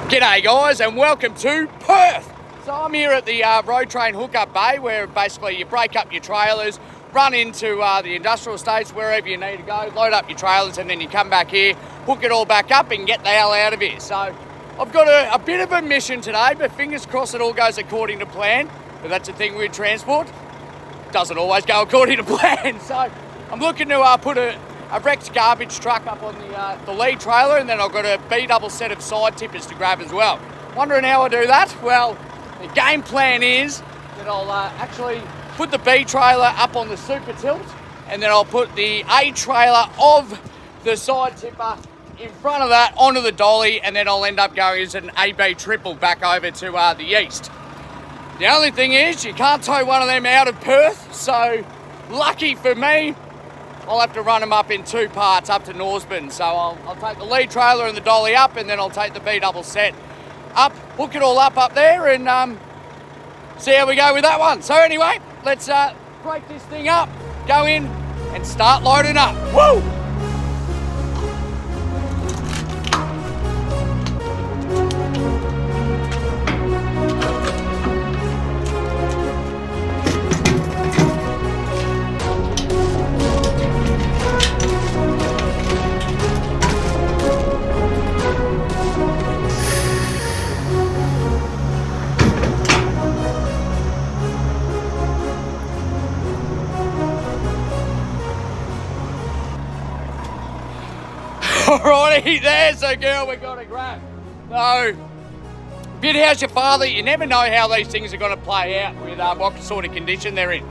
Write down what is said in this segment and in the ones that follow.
G'day guys and welcome to Perth. So I'm here at the road train hookup bay where basically you break up your trailers, run into the industrial estates, wherever you need to go, load up your trailers and then you come back here, hook it all back up and get the hell out of here. So I've got a bit of a mission today, but fingers crossed it all goes according to plan. But that's the thing with transport, doesn't always go according to plan. So I'm looking to put a wrecked garbage truck up on the lead trailer, and then I've got a B-double set of side tippers to grab as well. Wondering how I do that? Well, the game plan is that I'll actually put the B trailer up on the super tilt, and then I'll put the A trailer of the side tipper in front of that onto the dolly, and then I'll end up going as an AB triple back over to the east. The only thing is you can't tow one of them out of Perth, so lucky for me, I'll have to run them up in two parts up to Norseman. So I'll take the lead trailer and the dolly up, and then I'll take the B-double set up, hook it all up there, and see how we go with that one. So anyway, let's break this thing up, go in and start loading up. Woo! Alrighty, there's the girl we got to grab. So, bit how's your father? You never know how these things are going to play out with what sort of condition they're in.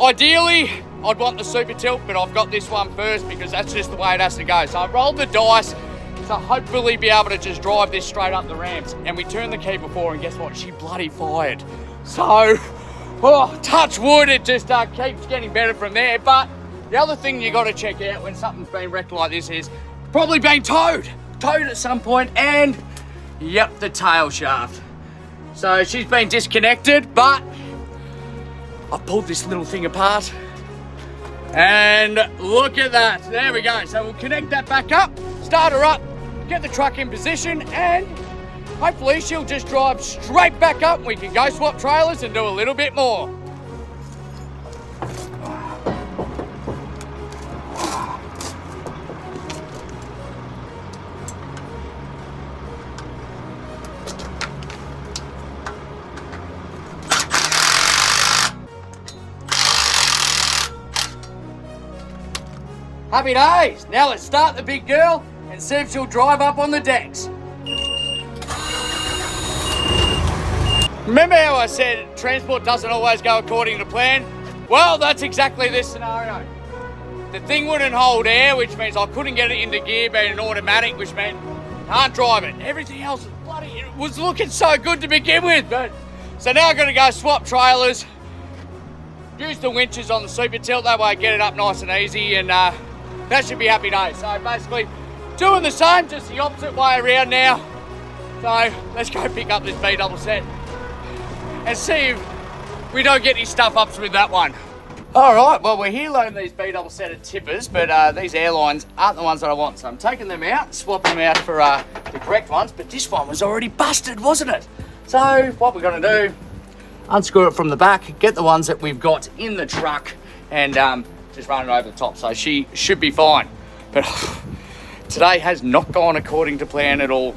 Ideally, I'd want the super tilt, but I've got this one first because that's just the way it has to go. So I've rolled the dice to hopefully be able to just drive this straight up the ramps. And we turned the key before, and guess what? She bloody fired. So, touch wood, it just keeps getting better from there. But the other thing you got to check out when something's been wrecked like this is probably been towed at some point, and yep, the tail shaft. So she's been disconnected, but I pulled this little thing apart, and look at that. There we go. So we'll connect that back up, start her up, get the truck in position, and hopefully she'll just drive straight back up. We can go swap trailers and do a little bit more. Happy days. Now let's start the big girl and see if she'll drive up on the decks. Remember how I said transport doesn't always go according to plan? Well, that's exactly this scenario. The thing wouldn't hold air, which means I couldn't get it into gear being an automatic, which meant can't drive it. Everything else was bloody, it was looking so good to begin with, but so now I've got to go swap trailers, use the winches on the super tilt, that way I get it up nice and easy, and that should be happy days. So basically doing the same, just the opposite way around now. So let's go pick up this B-double set and see if we don't get any stuff ups with that one. All right, well, we're here loading these B-double set of tippers, but these airlines aren't the ones that I want. So I'm taking them out, swapping them out for the correct ones, but this one was already busted, wasn't it? So what we're gonna do, unscrew it from the back, get the ones that we've got in the truck, and just run it over the top, so she should be fine. But today has not gone according to plan at all.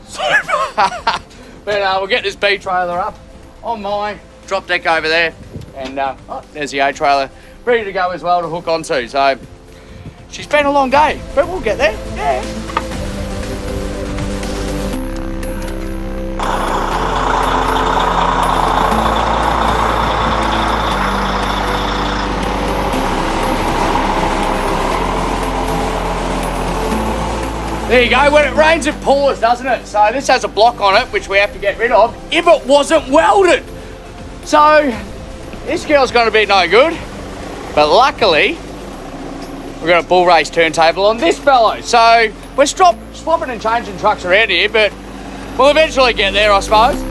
But we'll get this B trailer up on my drop deck over there, and there's the A trailer ready to go as well to hook onto. So she's been a long day, but we'll get there. Yeah. There you go, when it rains it pours, doesn't it? So this has a block on it, which we have to get rid of if it wasn't welded. So this girl's gonna be no good, but luckily we've got a bull race turntable on this fellow. So we're swapping and changing trucks around here, but we'll eventually get there, I suppose.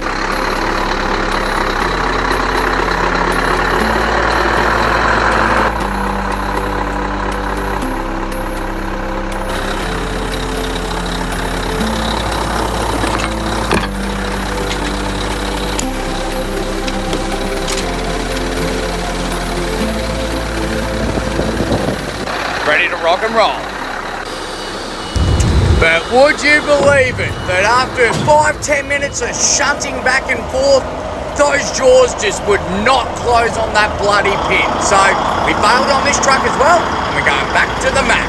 rock and roll. But would you believe it, that after 5-10 minutes of shunting back and forth, those jaws just would not close on that bloody pin. So we bailed on this truck as well, and we're going back to the Mac.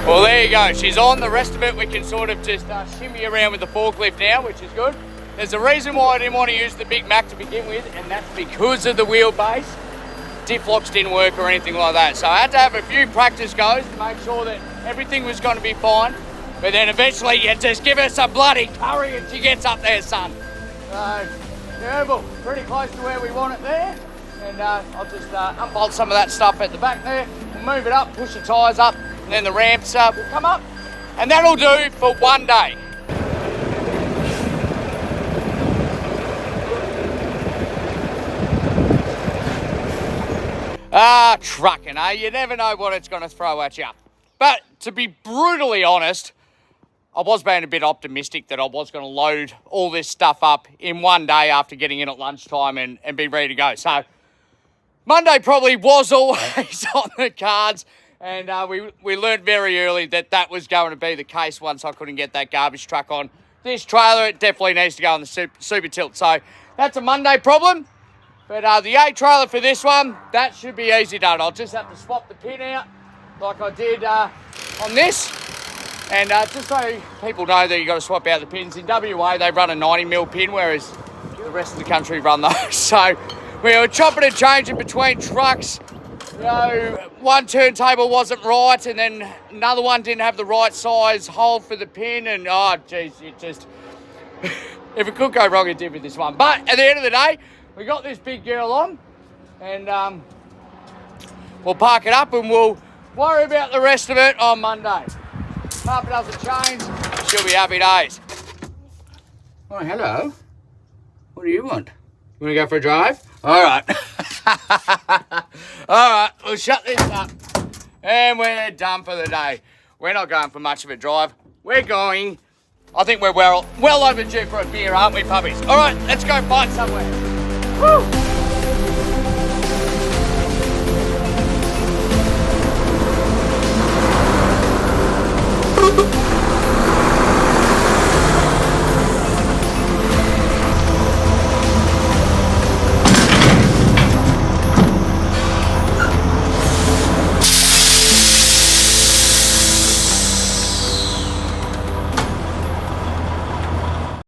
Well, there you go. She's on. The rest of it we can sort of just shimmy around with the forklift now, which is good. There's a reason why I didn't want to use the Big Mac to begin with, and that's because of the wheelbase. Diff locks didn't work or anything like that. So I had to have a few practice goes to make sure that everything was going to be fine. But then eventually you just give her some bloody curry and she gets up there, son. So, terrible. Pretty close to where we want it there. And I'll just unbolt some of that stuff at the back there. We'll move it up, push the tyres up, and then the ramps will come up. And that'll do for one day. Trucking, eh? You never know what it's going to throw at you. But to be brutally honest, I was being a bit optimistic that I was going to load all this stuff up in one day after getting in at lunchtime and be ready to go. So Monday probably was always on the cards, and we learned very early that that was going to be the case once I couldn't get that garbage truck on this trailer. It definitely needs to go on the super tilt. So that's a Monday problem. But the A trailer for this one, that should be easy done. I'll just have to swap the pin out like I did on this. And just so people know that you've got to swap out the pins. In WA, they run a 90mm pin, whereas the rest of the country run those. So we were chopping and changing between trucks. You know, one turntable wasn't right, and then another one didn't have the right size hole for the pin. And, oh, geez, it just... if it could go wrong, it did with this one. But at the end of the day, we got this big girl on, and we'll park it up and we'll worry about the rest of it on Monday. Half it doesn't change, she'll be happy days. Oh, hello. What do you want? You want to go for a drive? All right. All right, we'll shut this up and we're done for the day. We're not going for much of a drive. We're going, I think we're well overdue for a beer, aren't we, puppies? All right, let's go find somewhere. Woo!